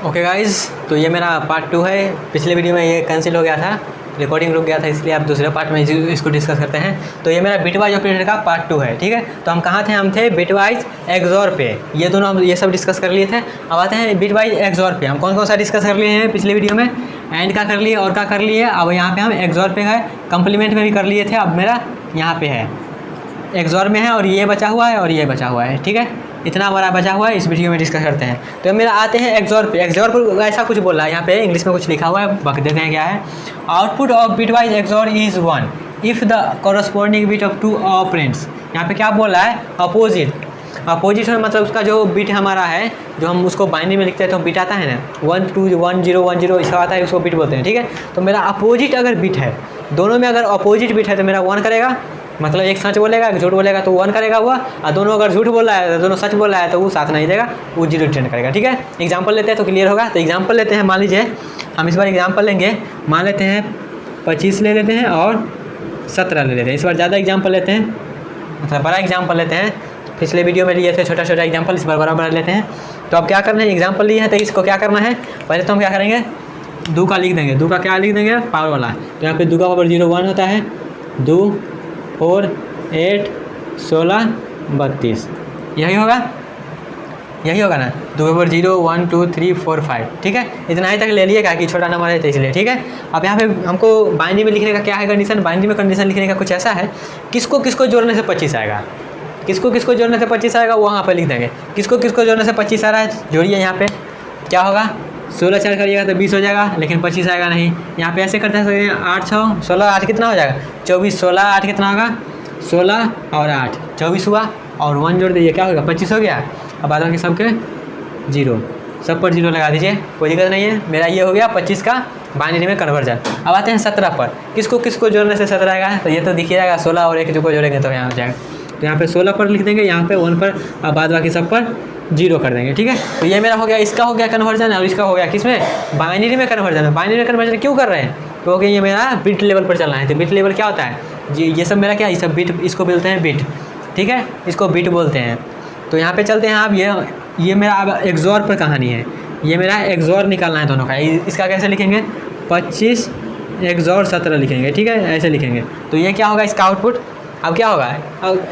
Okay guys, तो ये मेरा पार्ट 2 है। पिछले वीडियो में ये कैंसिल हो गया था, रिकॉर्डिंग रुक गया था, इसलिए आप दूसरे पार्ट में इसको डिस्कस करते हैं। तो ये मेरा बिटवाइज ऑपरेटर का पार्ट 2 है, ठीक है। तो हम कहाँ थे? हम थे बिटवाइज एक्सॉर पे। ये दोनों हम ये सब डिस्कस कर लिए थे। अब आते हैं बिटवाइज एक्सॉर पे। हम कौन कौन सा डिस्कस कर लिए हैं पिछले वीडियो में? एंड का कर लिए और का कर लिए। अब यहाँ पे हम एक्सॉर पे है, कंप्लीमेंट में भी कर लिए थे। अब मेरा यहाँ पे है एक्सॉर में है, और ये बचा हुआ है और ये बचा हुआ है, ठीक है। इतना बड़ा बचा हुआ है, इस वीडियो में डिस्कस करते हैं। तो मेरा आते हैं एक्सॉर पे। एक्सॉर पर ऐसा कुछ बोल रहा है, यहाँ पे इंग्लिश में कुछ लिखा हुआ है, बक देते हैं क्या है। Output of bitwise XOR is 1 if the corresponding bit of 2 operands. यहाँ पे क्या बोल रहा है? अपोजिट। अपोजिट में मतलब उसका जो बिट हमारा है, जो हम उसको बाइनरी में लिखते हैं तो बिट आता है ना, 1 2 1 0 1 0 इसका आता है, उसको बिट बोलते हैं, ठीक है। तो मेरा अपोजिट अगर बिट है, दोनों में अगर अपोजिट बिट है तो मेरा 1 करेगा, मतलब एक सच बोलेगा एक झूठ बोलेगा तो 1 करेगा हुआ, और दोनों अगर झूठ बोल रहा है, दोनों सच बोल रहा है तो वो साथ नहीं देगा, वो 0 रिटर्न करेगा, ठीक है। एग्जांपल लेते हैं तो क्लियर होगा। तो एग्जांपल लेते हैं, मान लीजिए हम इस बार एग्जांपल लेंगे, मान लेते हैं 25 ले लेते हैं और 17 ले लेते हैं। इस बार ज़्यादा एग्जांपल लेते हैं, मतलब बड़ा एग्जांपल लेते हैं। पिछले वीडियो में लिए थे छोटा छोटा एग्जांपल, इस बार बड़ा बड़ा लेते हैं। तो अब क्या करना है? एग्जांपल लिए हैं तो इसको क्या करना है? पहले तो हम क्या करेंगे, 2 का लिख देंगे। 2 का क्या लिख देंगे? पावर वाला। तो यहाँ पे 2 का पावर 0 1 होता है, 2 4 8 16 32, यही होगा, यही होगा ना। 2 के ऊपर 0 1 2 3 4 5, ठीक है। इतना ही तक ले लिएगा कि छोटा नंबर है तो इसलिए, ठीक है। अब यहाँ पे हमको बाइनरी में लिखने का क्या है कंडीशन? बाइनरी में कंडीशन लिखने का कुछ ऐसा है, किसको किसको जोड़ने से 25 आएगा, किसको किसको जोड़ने से 25 आएगा वो वहाँ पर लिख देंगे। किसको किसको जोड़ने से 25 आ रहा है, जोड़िए। यहाँ पे क्या होगा? 16 4 करिएगा तो 20 हो जाएगा, लेकिन 25 आएगा नहीं। यहाँ पे ऐसे करते हैं 8 6 16 8 कितना हो जाएगा? 24 16 8 कितना होगा? 16 और 8 24 हुआ, और 1 जोड़ दीजिए, क्या होगा? 25 हो गया। अब बाद बाकी सबके 0, सब पर 0 लगा दीजिए, कोई दिक्कत नहीं है। मेरा ये हो गया 25 का बाइनरी में कन्वर्जन। अब आते हैं 17 पर। किसको किसको जोड़ने से 17 आएगा? तो ये तो दिख जाएगा, 16 और 1 को जोड़ेंगे तो यहाँ हो जाएगा। तो यहाँ पे 16 पर लिख देंगे, यहाँ पे 1 पर, अब बाद बाकी सब पर 0 कर देंगे, ठीक है। तो ये मेरा हो गया, इसका हो गया कन्वर्जन, और इसका हो गया किस में? बाइनरी में कन्वर्जन है। बाइनरी में कन्वर्जन क्यों कर रहे हैं? तो हो गया ये मेरा बिट लेवल पर चलना है। तो बिट लेवल क्या होता है जी? ये सब मेरा क्या, ये सब बिट, इसको बोलते हैं बिट, ठीक है, इसको बिट बोलते हैं। तो यहाँ पे चलते हैं। अब ये मेरा अब एक्सॉर पर कहानी है। ये मेरा एक्सॉर निकालना है दोनों का। इसका कैसे लिखेंगे? 25 एक्सॉर 17 लिखेंगे, ठीक है, ऐसे लिखेंगे। तो ये क्या होगा? इसका आउटपुट अब क्या होगा?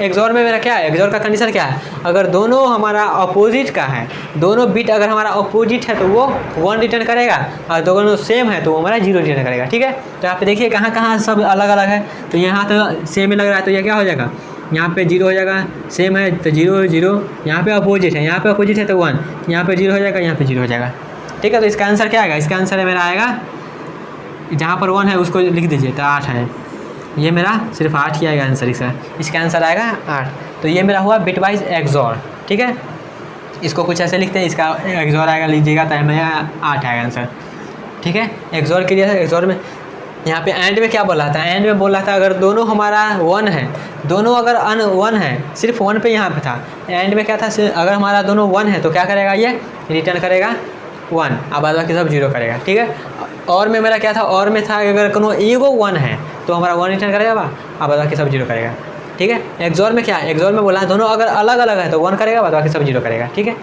एक्सॉर में मेरा क्या है? एक्सॉर का कंडीशन क्या है? अगर दोनों हमारा अपोजिट का है, दोनों बिट अगर हमारा अपोजिट है तो वो 1 रिटर्न करेगा, और दोनों सेम है तो वो हमारा 0 रिटर्न करेगा, ठीक है। तो यहाँ पे देखिए कहाँ कहाँ सब अलग अलग है। तो यहाँ तो सेम लग रहा है, तो ये क्या हो जाएगा? यहाँ पे 0 हो जाएगा, सेम है तो 0 0। यहाँ पे अपोजिट है, यहाँ पे अपोजिट है तो 1, यहाँ पे 0 हो जाएगा, यहाँ पे 0 हो जाएगा, ठीक है। तो इसका आंसर क्या आएगा? इसका आंसर मेरा आएगा, जहाँ पर 1 है उसको लिख दीजिए, तो 8 है। ये मेरा सिर्फ 8 ही आएगा आंसर इसका। इसका आंसर आएगा 8। तो ये मेरा हुआ बिटवाइज एक्सॉर, ठीक है। इसको कुछ ऐसे लिखते हैं, इसका एक्सॉर आएगा, लीजिएगा तो मेरा 8 आएगा आंसर, ठीक है। एक्सॉर के लिए एक्सॉर में यहाँ पे एंड में क्या बोला था? एंड में बोला था अगर दोनों हमारा 1 है, दोनों अगर 1 है, सिर्फ 1 पे यहाँ पे था। एंड में क्या था? अगर हमारा दोनों 1 है तो क्या करेगा? ये रिटर्न करेगा 1, अब बाद बाकी सब 0 करेगा, ठीक है। और में मेरा क्या था? और में था अगर कोनो एगो 1 है तो हमारा 1 रिटर्न करेगा, अब बाद बाकी सब 0 करेगा, ठीक है। एक्सॉर में क्या है? एक्सॉर में बोला दोनों अगर अलग अलग है तो 1 करेगा, बाद बाकी सब 0 करेगा, ठीक है।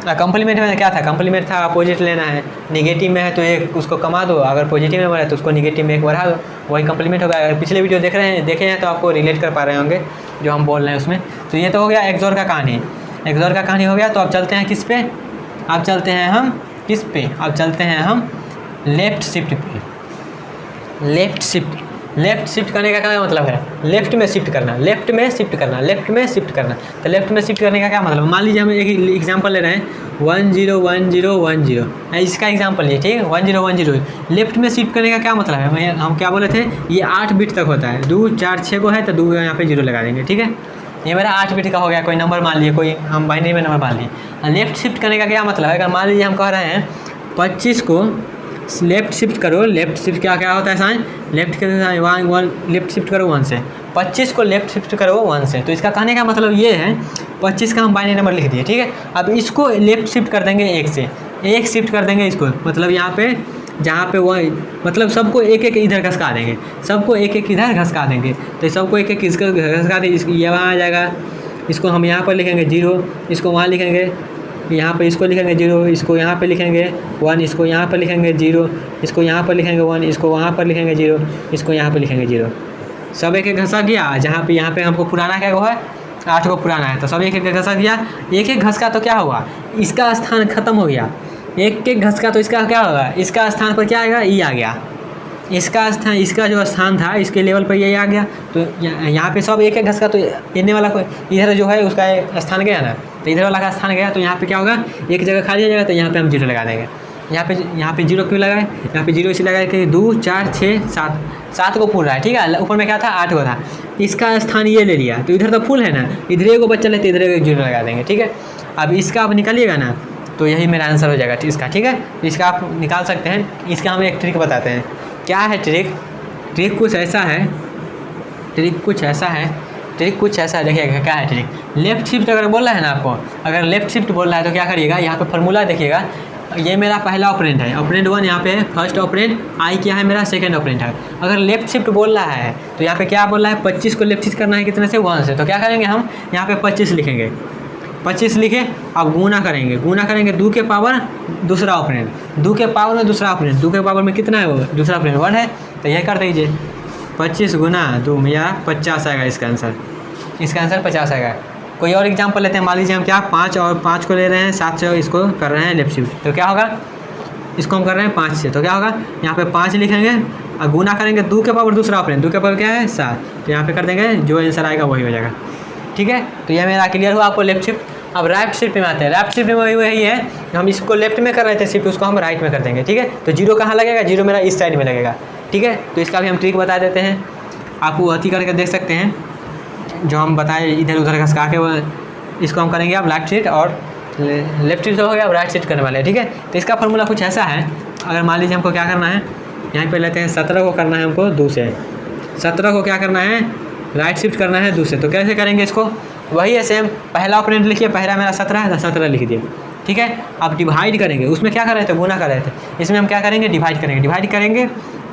कंप्लीमेंट में क्या था? कंप्लीमेंट था अपोजिट लेना है। निगेटिव में है तो एक उसको कमा दो, अगर पॉजिटिव में है तो उसको निगेटिव में 1 बढ़ा दो, वही कंप्लीमेंट होगा। अगर पिछले वीडियो देखे हैं तो आपको रिलेट कर पा रहे होंगे जो हम बोल रहे हैं उसमें। तो ये तो हो गया एक्सॉर का कहानी। एक्सॉर का कहानी हो गया। तो अब चलते हैं किस पे? अब चलते हैं हम किस पे? अब चलते हैं हम लेफ़्ट शिफ्ट पे। लेफ़्ट शिफ्ट करने का क्या मतलब है? लेफ़्ट में शिफ्ट करना, लेफ़्ट में शिफ्ट करना, लेफ़्ट में शिफ्ट करना। तो लेफ़्ट में शिफ्ट करने का क्या मतलब? मान लीजिए हम एक एग्जांपल ले रहे हैं, 1 0 1 0 1 0, इसका एग्जांपल है, ठीक है। 1 0 1 0 लेफ़्ट में शिफ्ट करने का क्या मतलब है? हम क्या बोले थे? ये 8 बिट तक होता है, 2 4 6 को है तो 2 यहाँ पे 0 लगा देंगे, ठीक है। ये मेरा 8 बिट का हो गया। कोई नंबर मान लिए, कोई हम बाइनरी में नंबर मान लिए। लेफ़्ट शिफ्ट करने का क्या मतलब है? अगर मान लीजिए हम कह रहे हैं 25 को लेफ़्ट शिफ्ट करो, लेफ़्ट शिफ्ट क्या क्या होता है साइन? लेफ़्ट के साइन 1 लेफ़्ट शिफ्ट करो 1 से, 25 को लेफ़्ट शिफ्ट करो 1 से। तो इसका कहने का मतलब ये है, 25 का हम बाइनरी नंबर लिख दिए, ठीक है। अब इसको लेफ़्ट शिफ्ट कर देंगे 1 से, 1 शिफ्ट कर देंगे इसको, मतलब यहाँ पे जहाँ पे वो, मतलब सबको एक एक इधर घसका देंगे, सबको एक एक इधर घसका देंगे। तो सबको एक एक इसको घसका देंगे, ये वहाँ आ जाएगा, इसको हम यहाँ पर लिखेंगे 0, इसको वहाँ लिखेंगे यहाँ पे इसको लिखेंगे 0, इसको यहाँ पे लिखेंगे 1, इसको यहाँ पर लिखेंगे 0, इसको यहाँ पर लिखेंगे 1, इसको वहाँ पर लिखेंगे 0, इसको यहाँ पर लिखेंगे 0। सब एक एक घसा गया। जहाँ पे यहाँ पे हमको पुराना क्या हुआ है, 8 को पुराना है, तो सब एक एक घसा गया। एक एक घस का तो क्या हुआ, इसका स्थान खत्म हो गया। एक एक घस का तो इसका क्या होगा, इसका स्थान पर क्या आएगा, ई आ गया। इसका स्थान, इसका जो स्थान था इसके लेवल पर ये आ गया। तो यहाँ पे सब एक एक घस का, तो इन्हें वाला कोई इधर जो है उसका स्थान गया ना, तो इधर वाला का स्थान गया। तो यहाँ पे क्या होगा, एक जगह खाली हो जाएगा, तो यहाँ पे हम 0 लगा देंगे। यहाँ पे 0 क्यों लगाए, यहाँ पे 0 इसलिए लगाए कि 2 4 6 7 को पूरा है, ठीक है। ऊपर में क्या था, 8 को था, इसका स्थान ये ले लिया, तो इधर तो फुल है ना, इधर एक बच्चा लेते इधर एक 0 लगा देंगे, ठीक है। अब इसका आप निकालिएगा ना, तो यही मेरा आंसर हो जाएगा इसका, ठीक है। इसका आप निकाल सकते हैं। इसका हम एक ट्रिक बताते हैं। क्या है ट्रिक, ट्रिक कुछ ऐसा है, देखिएगा क्या है ट्रिक। लेफ्ट शिफ्ट अगर बोल रहा है ना आपको, अगर लेफ्ट शिफ्ट बोल रहा है तो क्या करिएगा, यहाँ पे फार्मूला देखिएगा। ये मेरा पहला ऑपरेंड है, ऑपरेंड 1, यहाँ पे फर्स्ट ऑपरेंड, आई क्या है मेरा सेकंड ऑपरेंड है। अगर लेफ्ट शिफ्ट बोल रहा है तो यहाँ पे क्या बोल रहा है, 25 को लेफ्ट शिफ्ट करना है कितने से, 1 से। तो क्या करेंगे हम, यहाँ पे 25 लिखेंगे, 25 लिखे, अब गुना करेंगे 2 के पावर दूसरा ऑपरेंड, 2 के पावर में दूसरा ऑपरेंड, 2 के पावर में कितना है वो दूसरा ऑपरेंड 1 है। तो यह कर दीजिए, 25 गुना 2 या 50 आएगा इसका आंसर 50 आएगा। कोई और एग्जांपल लेते हैं। मान लीजिए हम क्या 5 और 5 को ले रहे हैं, 7 से इसको कर रहे हैं लेफ्ट शिफ्ट, तो क्या होगा, इसको हम कर रहे हैं 5 से, तो क्या होगा, यहाँ पे 5 लिखेंगे और गुना करेंगे 2 के पावर दूसरा ऑपरेंड, 2 के पावर क्या है 7, तो यहाँ पे कर देंगे, जो आंसर आएगा वही हो जाएगा, ठीक है। तो यह मेरा क्लियर हुआ आपको लेफ्ट शिफ्ट। अब राइट शिफ्ट में आते हैं। राइट शिफ्ट में वही है, हम इसको लेफ्ट में कर रहे थे शिफ्ट, उसको हम राइट में कर देंगे, ठीक है। तो 0 कहाँ लगेगा, 0 मेरा इस साइड में लगेगा, ठीक है। तो इसका भी हम ट्रिक बता देते हैं, आप वो अति करके देख सकते हैं, जो हम बताए इधर उधर घसका के इसको हम करेंगे अब राइट शिफ्ट, और लेफ्ट शिफ्ट हो गया, अब राइट शिफ्ट करने वाले हैं, ठीक है। तो इसका फॉर्मूला कुछ ऐसा है। अगर मान लीजिए हमको क्या करना है, यहाँ पे लेते हैं 17 को करना है हमको 2 से, 17 को क्या करना है, राइट शिफ्ट करना है 2 से। तो कैसे करेंगे इसको, वही है सेम, पहला ऑपरेंड लिखिए, पहला मेरा 17 है तो 17 लिख दिए, ठीक है। अब डिवाइड करेंगे, उसमें क्या कर रहे थे, गुना कर रहे थे, इसमें हम क्या करेंगे, डिवाइड करेंगे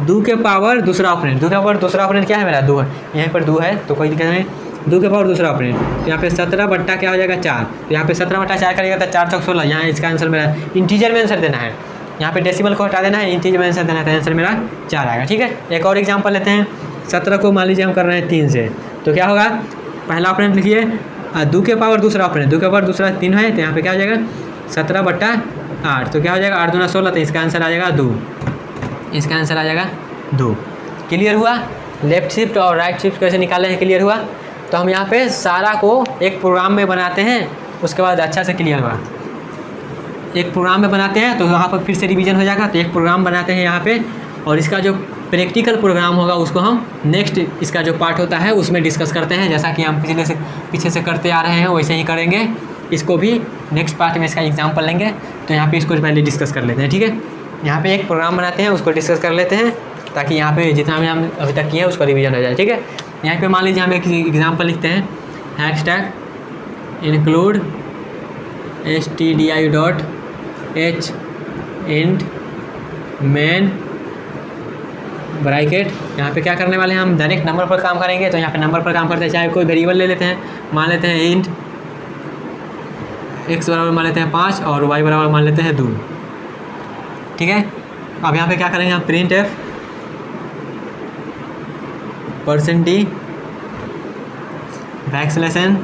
2 के पावर दूसरा ऑपरेंड, 2 के पावर दूसरा ऑपरेंड क्या है मेरा 2 है, यहीं पर 2 है तो कोई दिक्कत नहीं, 2 के पावर दूसरा ऑपरेंड, तो यहाँ पे 17 बट्टा क्या हो जाएगा 4, तो यहाँ पे 17 बट्टा 4 करिएगा तो 4 चौक 16, यहाँ इसका आंसर मेरा इंटीजर में आंसर देना है, यहाँ पे डेसिमल को हटा देना है, इंटीजर में आंसर देना है, तो आंसर मेरा 4 आएगा, ठीक है। एक और एग्जाम्पल लेते हैं। 17 को मान लीजिए हम कर रहे हैं 3 से, तो क्या होगा, पहला ऑपरेंड लिखिए, 2 के पावर दूसरा ऑपरेंड, 2 के पावर दूसरा 3 है, तो यहाँ पे क्या हो जाएगा 17 बट्टा 8, तो क्या हो जाएगा 8 दूना 16, तो इसका आंसर आ जाएगा 2, इसका आंसर आ जाएगा 2। क्लियर हुआ। लेफ्ट शिफ्ट और राइट शिफ्ट कैसे निकाले हैं, क्लियर हुआ। तो हम यहाँ पे सारा को एक प्रोग्राम में बनाते हैं, उसके बाद अच्छा से क्लियर हुआ। एक प्रोग्राम में बनाते हैं तो यहाँ पर फिर से रिवीजन हो जाएगा। तो एक प्रोग्राम बनाते हैं यहाँ पे, और इसका जो प्रैक्टिकल प्रोग्राम होगा उसको हम नेक्स्ट, इसका जो पार्ट होता है उसमें डिस्कस करते हैं। जैसा कि हम पीछे से करते आ रहे हैं वैसे ही करेंगे, इसको भी नेक्स्ट पार्ट में इसका एग्जाम्पल लेंगे। तो यहाँ पे इसको पहले डिस्कस कर लेते हैं, ठीक है। यहाँ पे एक प्रोग्राम बनाते हैं, उसको डिस्कस कर लेते हैं, ताकि यहाँ पे जितना भी हम अभी तक किए हैं उसको रिवीजन हो जाए, ठीक है। यहाँ पे मान लीजिए हम एक एग्जाम्पल लिखते हैं, hashtag include stdio.h int main bracket. यहाँ पे क्या करने वाले हैं, हम डायरेक्ट नंबर पर काम करेंगे। तो यहाँ पे नंबर पर काम करते हैं, चाहे कोई वेरिएबल ले लेते हैं, मान लेते हैं इंट x बराबर मान लेते हैं 5 और y बराबर मान लेते हैं 2, ठीक है। अब यहाँ पे क्या करेंगे हम, प्रिंट एफ %d बैकस्लैशन,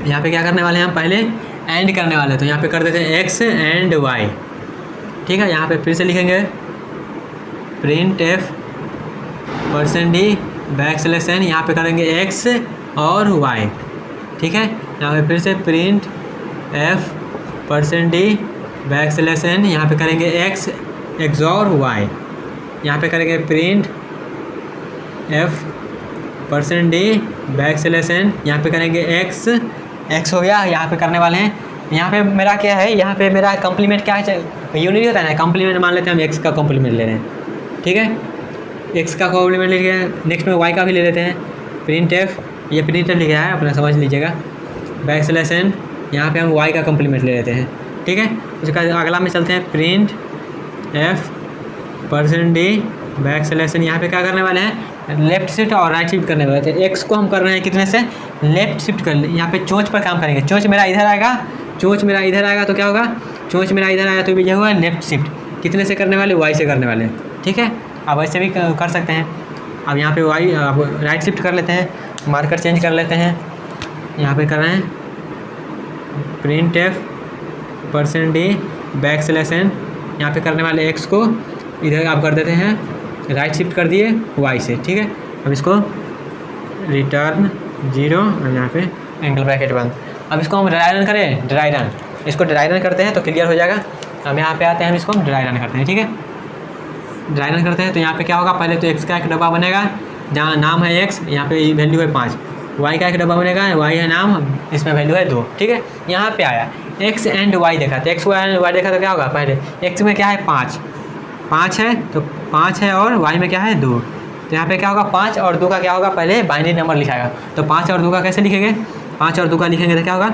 यहाँ पे क्या करने वाले हैं हम, पहले एंड करने वाले हैं, तो यहाँ पे कर देते हैं x एंड y, ठीक है। यहाँ पे फिर से लिखेंगे प्रिंट एफ %d बैकस्लैशन, यहाँ पे करेंगे x और y, ठीक है। यहाँ पे फिर से प्रिंट एफ %d बैकस्लैशन, यहाँ पे करेंगे x XOR y, यहाँ पे करेंगे प्रिंट एफ %d बैकस्लैशन, यहाँ पे करेंगे x हो गया। यहाँ पे करने वाले हैं, यहाँ पे मेरा क्या है, यहाँ पे मेरा कॉम्प्लीमेंट क्या है, यूनिट होता है ना, कॉम्प्लीमेंट मान लेते हैं हम x का कॉम्प्लीमेंट ले रहे हैं, ठीक है। x का कॉम्प्लीमेंट ले लिया, नेक्स्ट में y का भी ले लेते हैं। प्रिंट एफ, ये प्रिंट एफ लिखा है अपना समझ लीजिएगा, बैकस्लैशन, यहाँ पे हम y का कॉम्प्लीमेंट ले लेते हैं, ठीक है। उसका अगला में चलते हैं, प्रिंट एफ %d बैकस्लैशन, यहाँ पे क्या करने वाले हैं, लेफ्ट शिफ्ट और राइट शिफ्ट करने वाले थे। x को हम कर रहे हैं कितने से, लेफ्ट शिफ्ट कर, यहाँ पे चोंच पर काम करेंगे, चोंच मेरा इधर आएगा चोंच मेरा इधर आएगा तो क्या होगा, चोंच मेरा इधर आएगा तो ये होगा लेफ्ट शिफ्ट, कितने से करने वाले, वाई से करने वाले, ठीक है। आप ऐसे भी कर सकते हैं। अब यहाँ पे वाई अब राइट शिफ्ट कर लेते हैं, मार्कर चेंज कर लेते हैं, यहाँ पे कर रहे हैं print F %d backslash n, यहाँ पे करने वाले x को इधर आप कर देते हैं राइट शिफ्ट कर दिए y से, ठीक है। अब इसको रिटर्न 0 और यहाँ पे एंगल ब्रैकेट बंद। अब इसको हम ड्राई रन करें, ड्राई रन, इसको ड्राई रन करते हैं तो क्लियर हो जाएगा। हम यहाँ पे आते हैं, हम इसको ड्राई रन करते हैं, ठीक है। ड्राई रन करते हैं तो यहाँ पे क्या होगा, पहले तो x का एक डब्बा बनेगा जहाँ नाम है x, यहाँ पे वैल्यू है 5, y का एक डब्बा बनेगा, y है नाम, इसमें वैल्यू है 2, ठीक है। यहाँ पे आया x एंड y देखा, तो x y देखा तो क्या होगा, पहले x में क्या है 5 है तो 5 है और y में क्या है 2, तो यहाँ पे क्या होगा 5 और 2 का क्या होगा, पहले बाइनरी नंबर लिखाएगा। तो 5 और 2 का कैसे लिखेंगे, 5 और 2 का लिखेंगे तो क्या होगा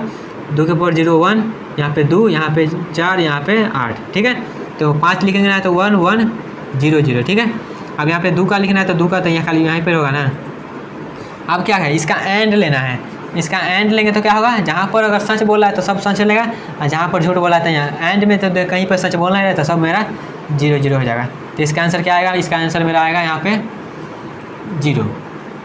2 के पावर 0 1, यहाँ पे 2, यहाँ पे 4, यहाँ पे 8, ठीक है। तो 5 लिखेंगे ना तो 1 1 0 0, ठीक है। अब यहाँ पे 2 का लिखना है तो 2 का तो यहाँ खाली यहाँ पर होगा ना। अब क्या है, इसका एंड लेना है, इसका एंड लेंगे तो क्या होगा, जहाँ पर अगर सच बोला है तो सब सच लेगा, और जहाँ पर झूठ बोला है तो यहाँ एंड में तो कहीं पर सच बोलना है तो सब मेरा 0 0 हो जाएगा। तो इसका आंसर क्या आएगा, इसका आंसर मेरा आएगा यहाँ पे 0,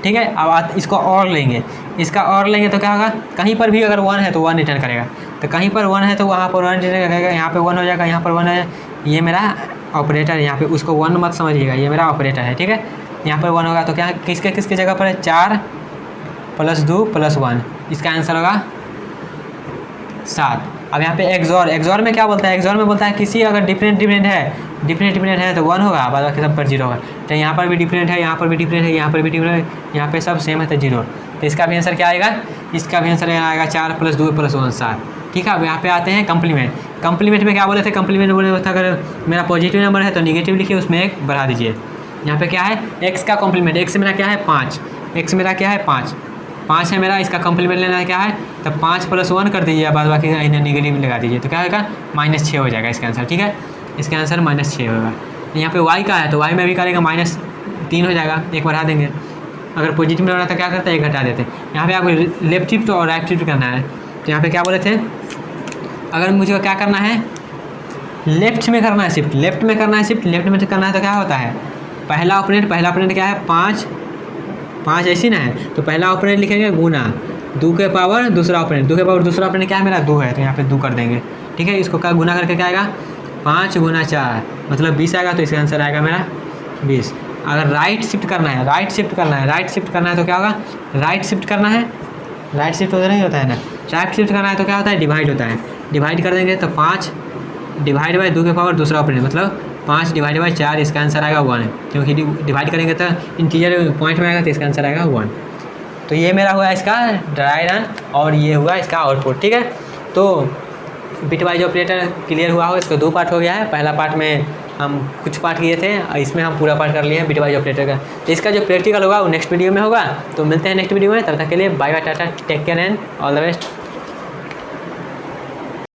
ठीक है। अब इसको और लेंगे, इसका और लेंगे तो क्या होगा, कहीं पर भी अगर 1 है तो 1 रिटर्न करेगा, तो कहीं पर 1 है तो वहाँ पर 1 रिटर्न करेगा, यहाँ पे 1 हो जाएगा, यहाँ पर 1 है, ये मेरा ऑपरेटर, यहाँ पे उसको 1 मत समझिएगा, ये मेरा ऑपरेटर है, ठीक है। यहाँ पर 1 होगा तो क्या किसके जगह पर है, 4 + 2 + 1, इसका आंसर होगा 7। अब यहाँ पे एक्सॉर में क्या बोलता है, एक्सॉर में बोलता है किसी अगर डिफरेंट है तो 1 होगा, बाद बाकी सब पर 0 होगा। तो यहाँ पर भी डिफरेंट है, यहाँ पर भी डिफरेंट है, यहाँ पर भी डिफरेंट है, यहाँ पे सब सेम है तो 0। तो इसका भी आंसर क्या आएगा, इसका भी आंसर आएगा 4 + 2 + 1 7, ठीक है। अब यहाँ पे आते हैं कंप्लीमेंट में क्या बोले थे, कंप्लीमेंट बोले था अगर मेरा पॉजिटिव नंबर है तो निगेटिव लिखिए, उसमें 1 बढ़ा दीजिए। यहाँ पे क्या है, x का कॉम्प्लीमेंट, x मेरा क्या है 5, x मेरा क्या है 5 है मेरा, इसका कॉम्प्लीमेंट लेना है क्या है, तब 5 + 1 कर दीजिए, बाद बाकी इन्हें निगेटिव लगा दीजिए, तो क्या होगा -6 हो जाएगा इसका आंसर, ठीक है। इसका आंसर -6 होगा। यहाँ पे y का है तो y में भी करेगा -3 हो जाएगा, 1 बढ़ा देंगे। अगर पॉजिटिव में हो रहा था क्या करते हैं, 1 घटा देते हैं। यहाँ पे आपको लेफ्ट शिफ्ट और राइट शिफ्ट करना है, तो यहाँ पे क्या बोले थे, अगर मुझे क्या करना है, लेफ्ट में करना है शिफ्ट, लेफ्ट में करना है तो क्या होता है, पहला ऑपरेंड क्या है 5 ऐसी ना है, तो पहला ऑपरेंड लिखेंगे गुना 2 के पावर दूसरा ऑपरेंड, 2 के पावर दूसरा ऑपरेंड क्या है मेरा 2 है, तो यहाँ पे 2 कर देंगे, ठीक है। इसको क्या गुना करके क्या आएगा 5 × 4 मतलब 20 आएगा, तो इसका आंसर आएगा मेरा 20। अगर राइट शिफ्ट करना है तो क्या होगा, राइट शिफ्ट उधर नहीं होता है ना, राइट शिफ्ट करना है तो क्या होता है, डिवाइड होता है, डिवाइड कर देंगे तो 5 डिवाइड बाई 2 के पावर दूसरा ऑपरेंड मतलब 5 डिवाइड बाई 4, इसका आंसर आएगा 1, क्योंकि डिवाइड करेंगे तो इंटीजर पॉइंट में आएगा, तो इसका आंसर आएगा 1। तो ये मेरा हुआ इसका ड्राई रन और ये हुआ इसका आउटपुट, ठीक है। तो बिटवाइज ऑपरेटर क्लियर हुआ हो, इसका 2 पार्ट हो गया है। पहला पार्ट में हम कुछ पार्ट किए थे, इसमें हम पूरा पार्ट कर लिए हैं बिटवाइज ऑपरेटर का। तो इसका जो प्रैक्टिकल होगा वो नेक्स्ट वीडियो में होगा। तो मिलते हैं नेक्स्ट वीडियो में, तब तक के लिए bye bye, tata, take care and all the best.